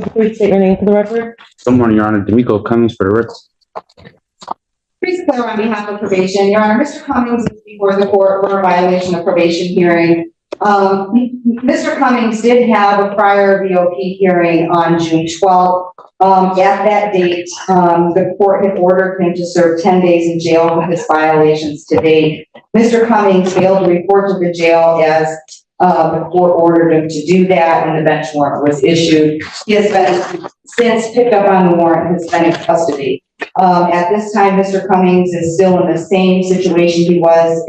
Cummings, please state your name for the record. Good morning, Your Honor. D'Amico Cummings for the Ritz. Chris Clare on behalf of probation. Your Honor, Mr. Cummings is before the court for a violation of probation hearing. Mr. Cummings did have a prior VOP hearing on June 12th. At that date, the court had ordered him to serve 10 days in jail for his violations to date. Mr. Cummings failed to report to the jail as the court ordered him to do that, and the bench warrant was issued. He has been since picked up on the warrant, has been in custody. At this time, Mr. Cummings is still in the same situation he was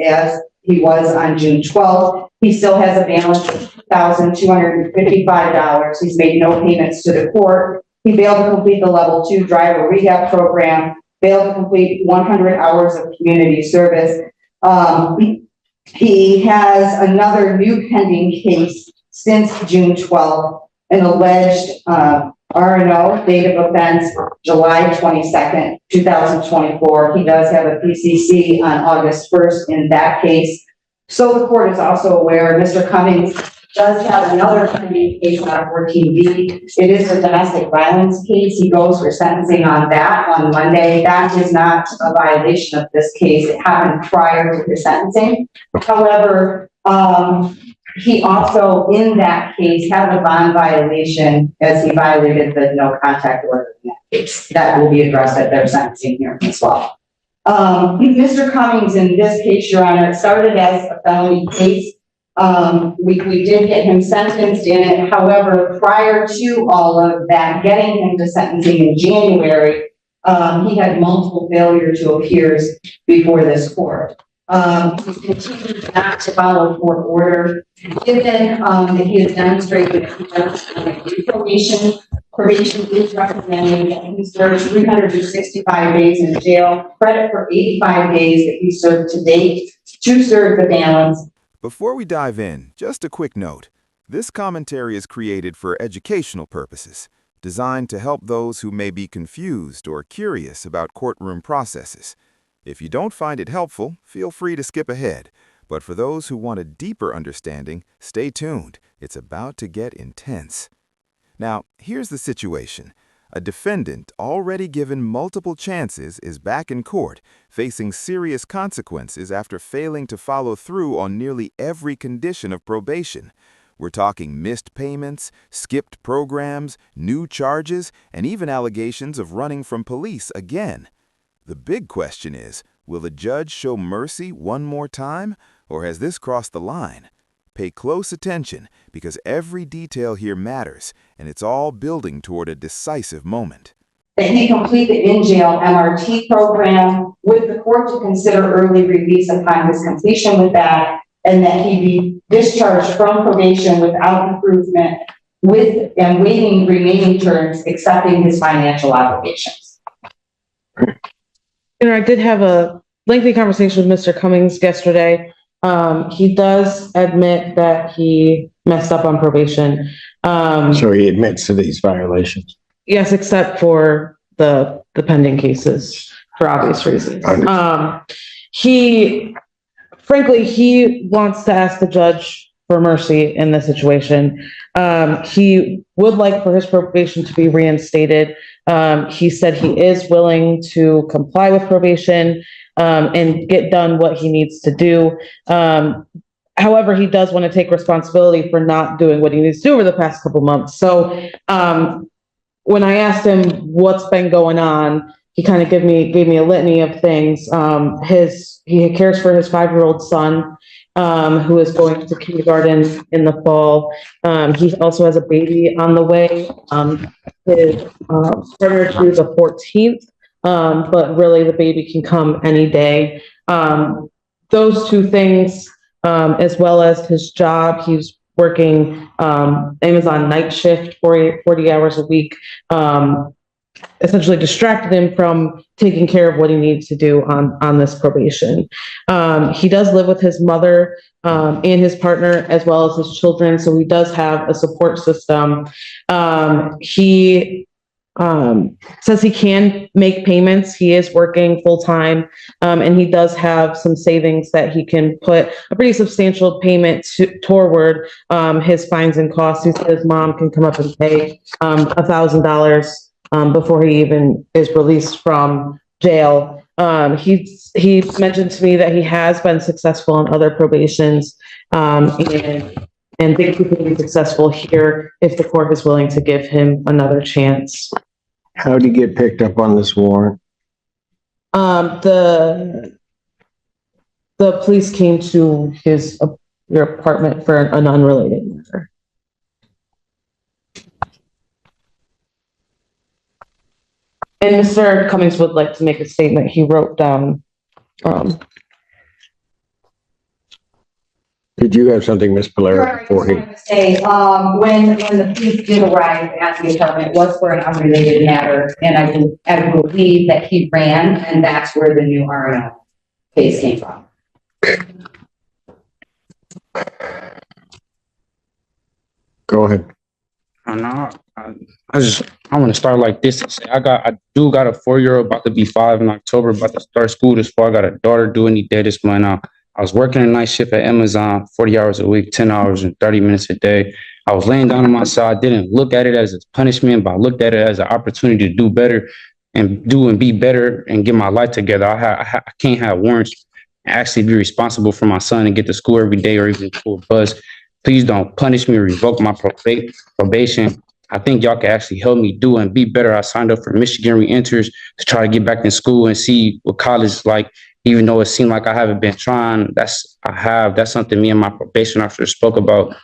on June 12th. He still has a balance of $2,255. He's made no payments to the court. He failed to complete the level 2 driver rehab program, failed to complete 100 hours of community service. He has another new pending case since June 12th, an alleged R&O, date of offense, July 22nd, 2024. He does have a PCC on August 1st in that case. So the court is also aware Mr. Cummings does have another pending case on 14B. It is a domestic violence case. He goes for sentencing on that on Monday. That is not a violation of this case. It happened prior to the sentencing. However, he also, in that case, had a bond violation as he violated the no contact order in that case. That will be addressed at their sentencing hearing as well. Mr. Cummings, in this case, Your Honor, it started as a felony case. We did get him sentenced in it. However, prior to all of that, getting him to sentencing in January, he had multiple failure to appears before this court. He continued not to follow court order. Given that he has demonstrated that he does probation is recommending that he serves 365 days in jail, credit for 85 days that he served to date, to serve the balance. Before we dive in, just a quick note. This commentary is created for educational purposes, designed to help those who may be confused or curious about courtroom processes. If you don't find it helpful, feel free to skip ahead. But for those who want a deeper understanding, stay tuned. It's about to get intense. Now, here's the situation. A defendant already given multiple chances is back in court, facing serious consequences after failing to follow through on nearly every condition of probation. We're talking missed payments, skipped programs, new charges, and even allegations of running from police again. The big question is, will the judge show mercy one more time, or has this crossed the line? Pay close attention, because every detail here matters, and it's all building toward a decisive moment. That he complete the in-jail MRT program with the court to consider early release upon his completion with that, and that he be discharged from probation without improvement, with and waiving remaining terms, accepting his financial obligations. I did have a lengthy conversation with Mr. Cummings yesterday. He does admit that he messed up on probation. So he admits to these violations? Yes, except for the pending cases, for obvious reasons. He wants to ask the judge for mercy in this situation. He would like for his probation to be reinstated. He said he is willing to comply with probation and get done what he needs to do. However, he does want to take responsibility for not doing what he needs to do over the past couple months. So when I asked him what's been going on, he kind of gave me a litany of things. He cares for his 5-year-old son, who is going to kindergarten in the fall. He also has a baby on the way. His started to the 14th, but really the baby can come any day. Those two things, as well as his job, he's working Amazon night shift, 40 hours a week, essentially distracted him from taking care of what he needs to do on this probation. He does live with his mother and his partner, as well as his children, so he does have a support system. He says he can make payments. He is working full time, and he does have some savings that he can put a pretty substantial payment toward his fines and costs. He said his mom can come up and pay $1,000 before he even is released from jail. He mentioned to me that he has been successful in other probations, and think he can be successful here if the court is willing to give him another chance. How did he get picked up on this warrant? The police came to your apartment for an unrelated matter. And Mr. Cummings would like to make a statement. He wrote down, Did you have something, Ms. Polera, before he? Say, when the police did arrive at the apartment, it was for an unrelated matter, and I believe that he ran, and that's where the new RNO case came from. Go ahead. I want to start like this and say I do got a 4-year-old about to be 5 in October, about to start school this fall. I got a daughter due any day this month. I was working a night shift at Amazon, 40 hours a week, 10 hours and 30 minutes a day. I was laying down on my side. I didn't look at it as a punishment, but I looked at it as an opportunity to do better and be better and get my life together. I can't have warrants and actually be responsible for my son and get to school every day or even for a bus. Please don't punish me or revoke my probation. I think y'all can actually help me do and be better. I signed up for Michigan Reenters to try to get back in school and see what college is like. Even though it seemed like I haven't been trying, that's something me and my probation officer spoke about.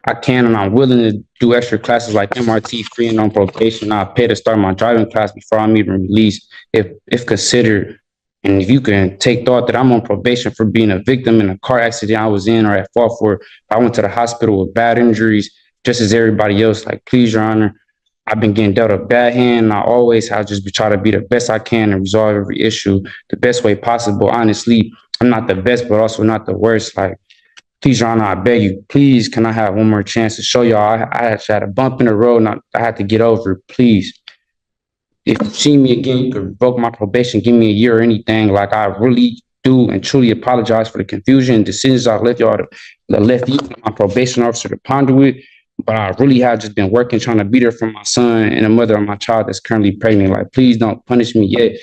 I can and I'm willing to do extra classes like MRT free and on probation. I'll pay to start my driving class before I'm even released, if considered. And if you can take thought that I'm on probation for being a victim in a car accident I was in or at fault for, I went to the hospital with bad injuries, just as everybody else. Like, please, Your Honor, I've been getting dealt a bad hand. And I'll just try to be the best I can and resolve every issue the best way possible. Honestly, I'm not the best, but also not the worst. Like, please, Your Honor, I beg you, please, can I have one more chance to show y'all I actually had a bump in the road and I had to get over. Please. If you see me again, you can revoke my probation, give me a year or anything. Like, I really do and truly apologize for the confusion and decisions I left y'all left you, my probation officer, to ponder with. But I really have just been working, trying to be there for my son and the mother of my child that's currently pregnant. Like, please don't punish me yet,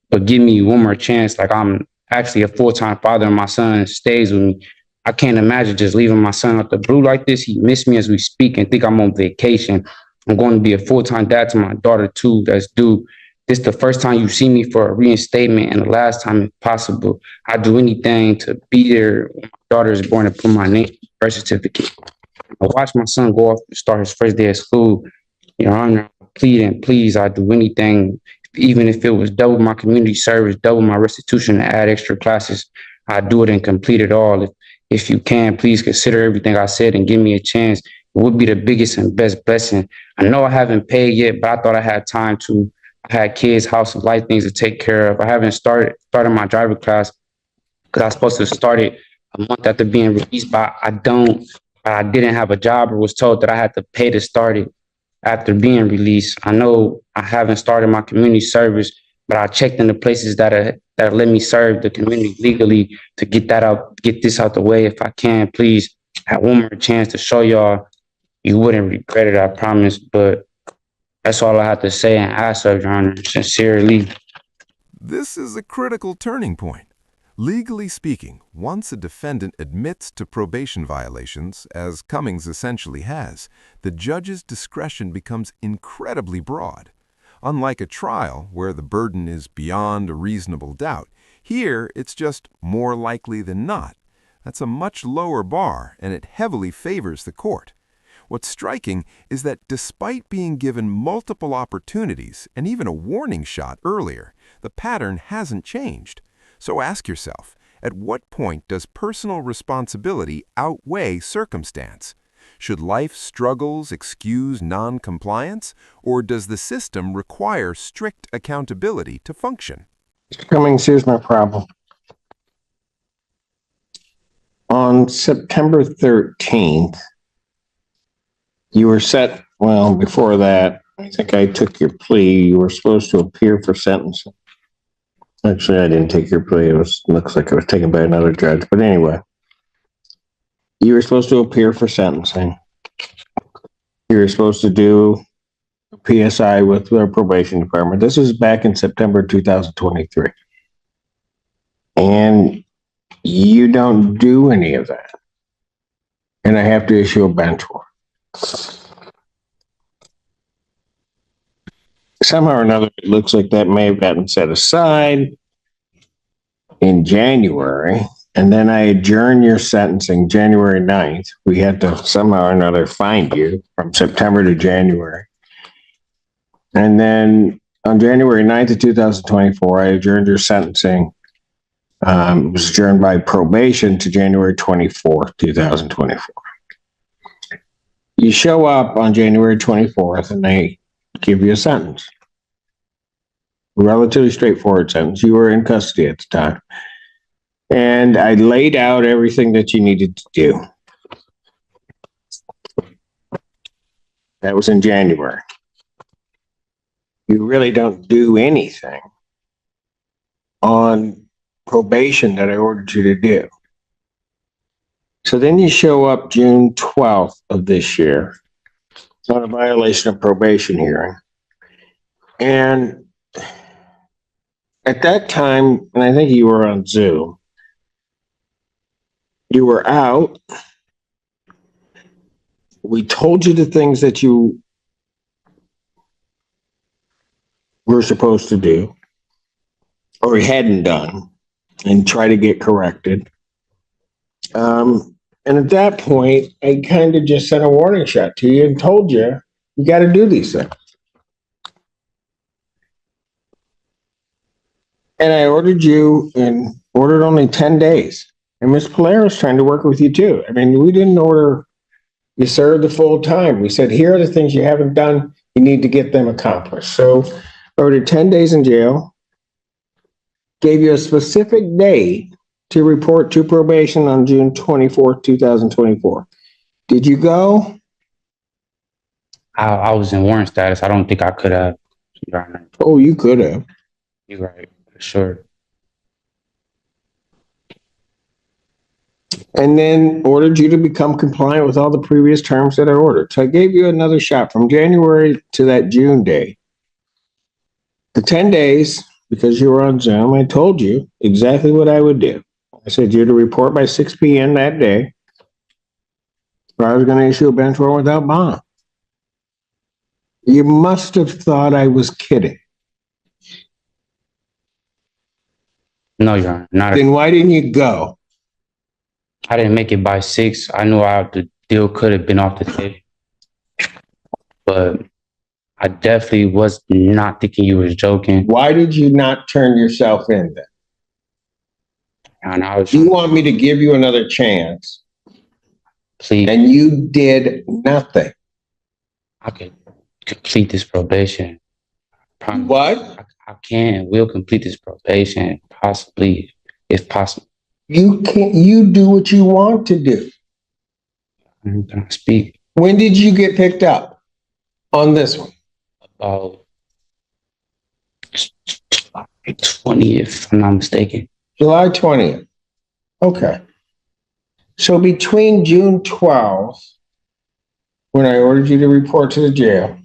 but give me one more chance. Like, I'm actually a full-time father and my son stays with me. I can't imagine just leaving my son out the blue like this. He missed me as we speak and think I'm on vacation. I'm going to be a full-time dad to my daughter too, that's due. This is the first time you see me for a reinstatement and the last time if possible. I do anything to be there when my daughter is born and put my name, birth certificate. I watched my son go off to start his first day of school. Your Honor, please, I do anything, even if it was double my community service, double my restitution, to add extra classes. I do it and complete it all. If you can, please consider everything I said and give me a chance. It would be the biggest and best blessing. I know I haven't paid yet, but I thought I had time to. I had kids, house, and life things to take care of. I haven't started my driver class because I was supposed to start it a month after being released, but I didn't have a job or was told that I had to pay to start it after being released. I know I haven't started my community service, but I checked in the places that let me serve the community legally to get this out the way. If I can, please have one more chance to show y'all. You wouldn't regret it, I promise. But that's all I have to say and ask of, Your Honor, sincerely. This is a critical turning point. Legally speaking, once a defendant admits to probation violations, as Cummings essentially has, the judge's discretion becomes incredibly broad. Unlike a trial, where the burden is beyond a reasonable doubt, here it's just more likely than not. That's a much lower bar, and it heavily favors the court. What's striking is that despite being given multiple opportunities and even a warning shot earlier, the pattern hasn't changed. So ask yourself, at what point does personal responsibility outweigh circumstance? Should life struggles excuse non-compliance, or does the system require strict accountability to function? Mr. Cummings, here's my problem. On September 13th, you were set, well, before that, I think I took your plea. You were supposed to appear for sentencing. Actually, I didn't take your plea. Looks like it was taken by another judge. But anyway, you were supposed to appear for sentencing. You were supposed to do a PSI with the probation department. This was back in September 2023. And you don't do any of that. And I have to issue a bench warrant. Somehow or another, it looks like that may have gotten set aside in January. And then I adjourned your sentencing January 9th. We had to somehow or another find you from September to January. And then on January 9th of 2024, I adjourned your sentencing. It was adjourned by probation to January 24th, 2024. You show up on January 24th and they give you a sentence. Relatively straightforward sentence. You were in custody at the time. And I laid out everything that you needed to do. That was in January. You really don't do anything on probation that I ordered you to do. So then you show up June 12th of this year on a violation of probation hearing. And at that time, and I think you were on Zoom, you were out. We told you the things that you were supposed to do or hadn't done and try to get corrected. And at that point, I kind of just sent a warning shot to you and told you, you got to do these things. And I ordered you and ordered only 10 days. And Ms. Polaris trying to work with you too. I mean, we didn't order you serve the full time. We said, here are the things you haven't done. You need to get them accomplished. So I ordered 10 days in jail, gave you a specific date to report to probation on June 24th, 2024. Did you go? I was in warrant status. I don't think I could have. Your Honor. Oh, you could have. You're right. For sure. And then ordered you to become compliant with all the previous terms that I ordered. So I gave you another shot from January to that June day. The 10 days, because you were on Zoom, I told you exactly what I would do. I said you're to report by 6 p.m. that day, or I was going to issue a bench warrant without bond. You must have thought I was kidding. No, Your Honor. Not Then why didn't you go? I didn't make it by 6. I knew the deal could have been off the table. But I definitely was not thinking you was joking. Why did you not turn yourself in then? And I was You want me to give you another chance, please, and you did nothing. I could complete this probation. What? I can and will complete this probation, possibly, if possible. You can't, you do what you want to do. Can I speak When did you get picked up on this one? about 20, if I'm not mistaken? July 20th. Okay. So between June 12th, when I ordered you to report to the jail,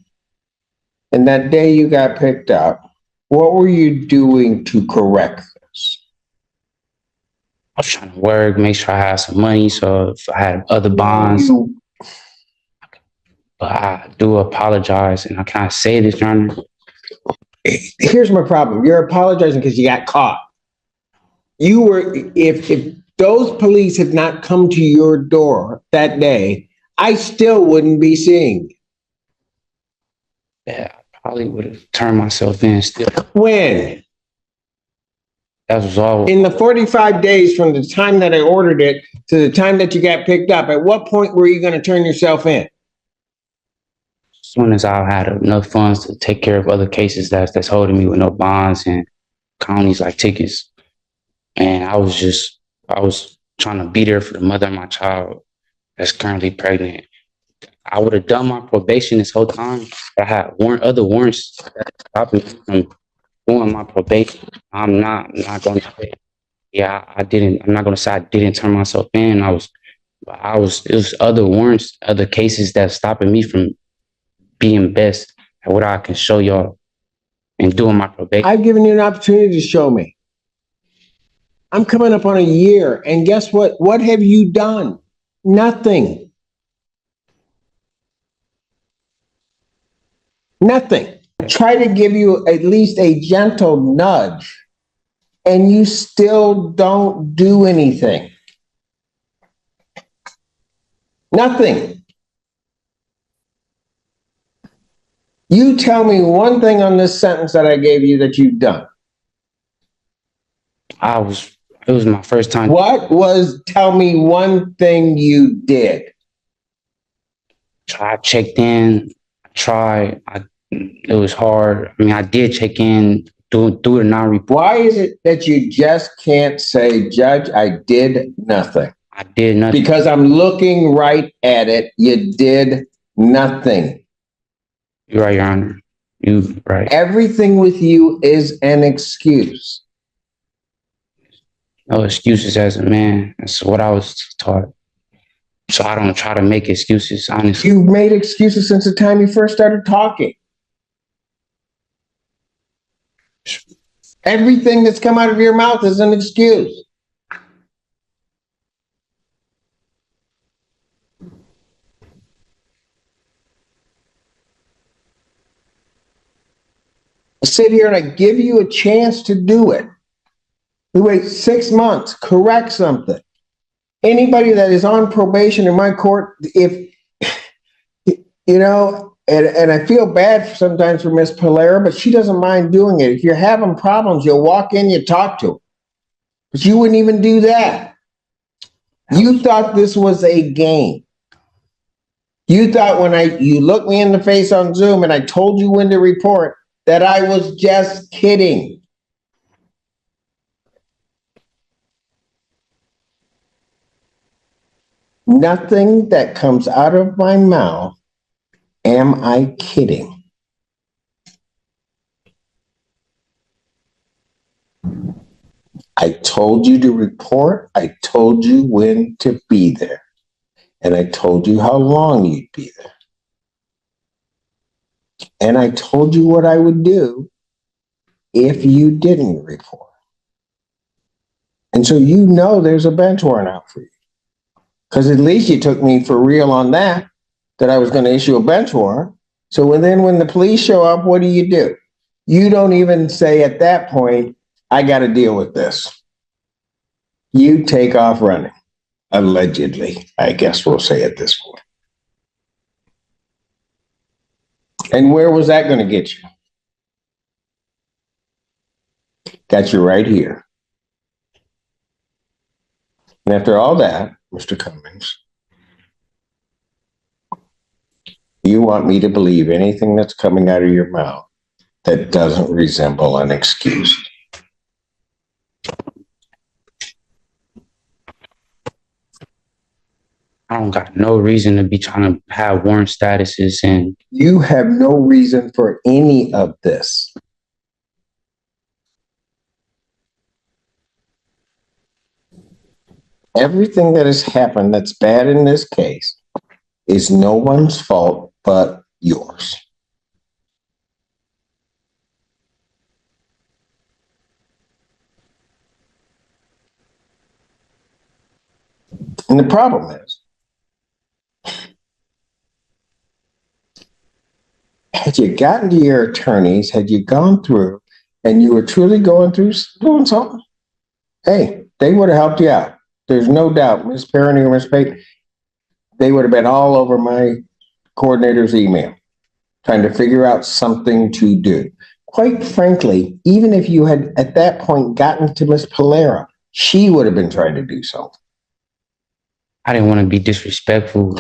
and that day you got picked up, what were you doing to correct this? I was trying to work, make sure I had some money, so if I had other bonds. But I do apologize, and I can't say this, Your Honor. Here's my problem. You're apologizing because you got caught. You were, if those police had not come to your door that day, I still wouldn't be seeing you. Yeah, I probably would have turned myself in still. When? That was all. In the 45 days from the time that I ordered it to the time that you got picked up, at what point were you going to turn yourself in? As soon as I had enough funds to take care of other cases that's holding me with no bonds and counties like tickets. And I was trying to be there for the mother of my child that's currently pregnant. I would have done my probation this whole time. But I had other warrants that stopped me from doing my probation. I'm not going to say, yeah, I didn't. I'm not going to say I didn't turn myself in. It was other warrants, other cases that stopping me from being best at what I can show y'all and doing my probation. I've given you an opportunity to show me. I'm coming up on a year, and guess what? What have you done? Nothing. Nothing. Try to give you at least a gentle nudge, and you still don't do anything. Nothing. You tell me one thing on this sentence that I gave you that you've done. It was my first time. Tell me one thing you did. I checked in, it was hard. I mean, I did check in, do the non-report. Why is it that you just can't say, Judge, I did nothing? I did nothing. Because I'm looking right at it. You did nothing. You're right, Your Honor. You're right. Everything with you is an excuse. No excuses as a man. That's what I was taught. So I don't try to make excuses, honestly. You've made excuses since the time you first started talking. Everything that's come out of your mouth is an excuse. I sit here and I give you a chance to do it. You wait 6 months, correct something. Anybody that is on probation in my court, if, you know, and I feel bad sometimes for Miss Polera, but she doesn't mind doing it. If you're having problems, you'll walk in, you talk to her. But you wouldn't even do that. You thought this was a game. You thought when you looked me in the face on Zoom and I told you when to report that I was just kidding. Nothing that comes out of my mouth am I kidding. I told you to report. I told you when to be there. And I told you how long you'd be there. And I told you what I would do if you didn't report. And so you know there's a bench warrant out for you. Because at least you took me for real on that I was going to issue a bench warrant. So when the police show up, what do? You don't even say at that point, I got to deal with this. You take off running. Allegedly, I guess we'll say at this point. And where was that going to get you? Got you right here. And after all that, Mr. Cummings, you want me to believe anything that's coming out of your mouth that doesn't resemble an excuse. I don't got no reason to be trying to have warrant statuses and... You have no reason for any of this. Everything that has happened that's bad in this case is no one's fault but yours. And the problem is, had you gotten to your attorneys, had you gone through and you were truly going through doing something, hey, they would have helped you out. There's no doubt, Ms. Perrine or Ms. Pate, they would have been all over my coordinator's email, trying to figure out something to do. Quite frankly, even if you had at that point gotten to Ms. Polera, she would have been trying to do something. I didn't want to be disrespectful.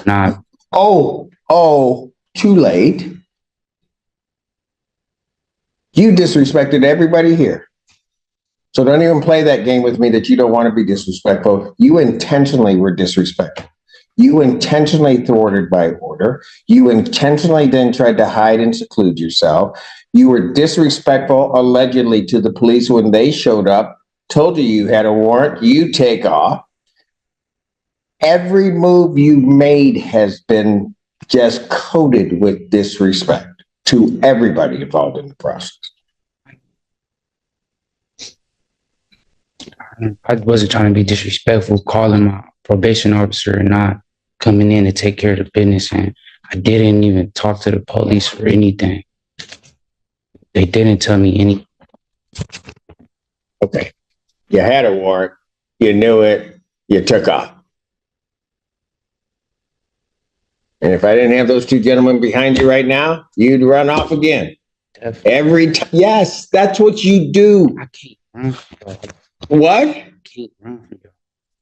Too late. You disrespected everybody here. So don't even play that game with me that you don't want to be disrespectful. You intentionally were disrespectful. You intentionally thwarted my order. You intentionally then tried to hide and seclude yourself. You were disrespectful, allegedly, to the police when they showed up, told you had a warrant, you take off. Every move you made has been just coated with disrespect to everybody involved in the process. I wasn't trying to be disrespectful, calling my probation officer and not coming in to take care of the business. And I didn't even talk to the police or anything. They didn't tell me anything. Okay. You had a warrant, you knew it, you took off. And if I didn't have those two gentlemen behind you right now, you'd run off again. Every time. Yes, that's what you do. I can't run. What? I can't run.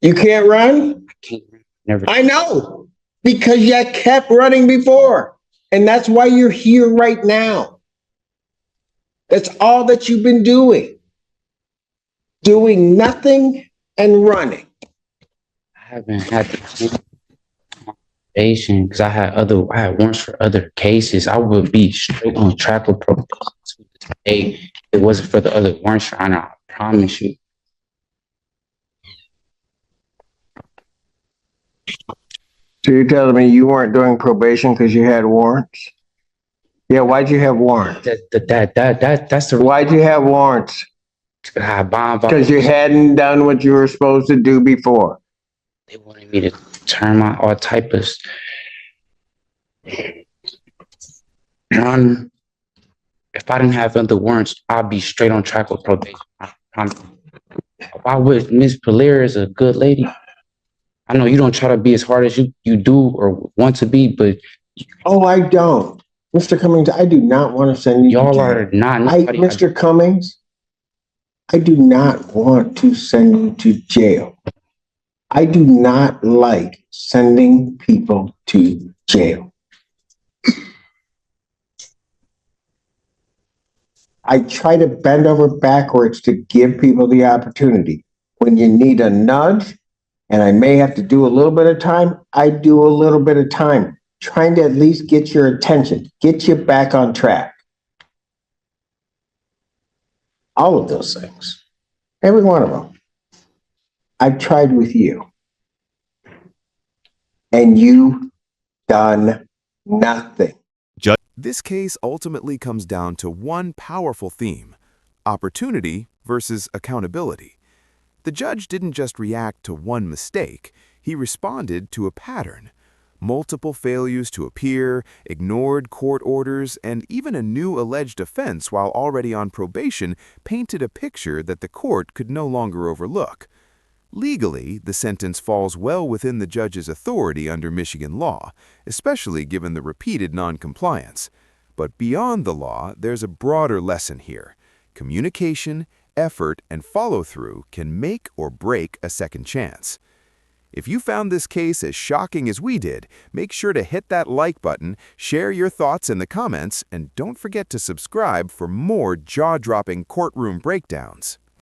You can't run? I can't run. Never. I know, because you kept running before. And that's why you're here right now. That's all that you've been doing. Doing nothing and running. I haven't had the probation because I had warrants for other cases. I would be straight on track with probation to this day. If it wasn't for the other warrants, Your Honor, I promise you. So you're telling me you weren't doing probation because you had warrants? Yeah, why'd you have warrants? That's the Why'd you have warrants? Because you hadn't done what you were supposed to do before. They wanted me to turn my all type of. If I didn't have other warrants, I'd be straight on track with probation. Why would Miss Polaire is a good lady? I know you don't try to be as hard as you do or want to be, but Oh, I don't. Mr. Cummings, I do not want to send you to y'all jail. are not. Mr. Cummings, I do not want to send you to jail. I do not like sending people to jail. I try to bend over backwards to give people the opportunity. When you need a nudge, and I may have to do a little bit of time, I do a little bit of time, trying to at least get your attention, get you back on track. All of those things, every one of them. I've tried with you. And you've done nothing. This case ultimately comes down to one powerful theme: opportunity versus accountability. The judge didn't just react to one mistake, he responded to a pattern. Multiple failures to appear, ignored court orders, and even a new alleged offense while already on probation painted a picture that the court could no longer overlook. Legally, the sentence falls well within the judge's authority under Michigan law, especially given the repeated noncompliance. But beyond the law, there's a broader lesson here. Communication, effort, and follow-through can make or break a second chance. If you found this case as shocking as we did, make sure to hit that like button, share your thoughts in the comments, and don't forget to subscribe for more jaw-dropping courtroom breakdowns.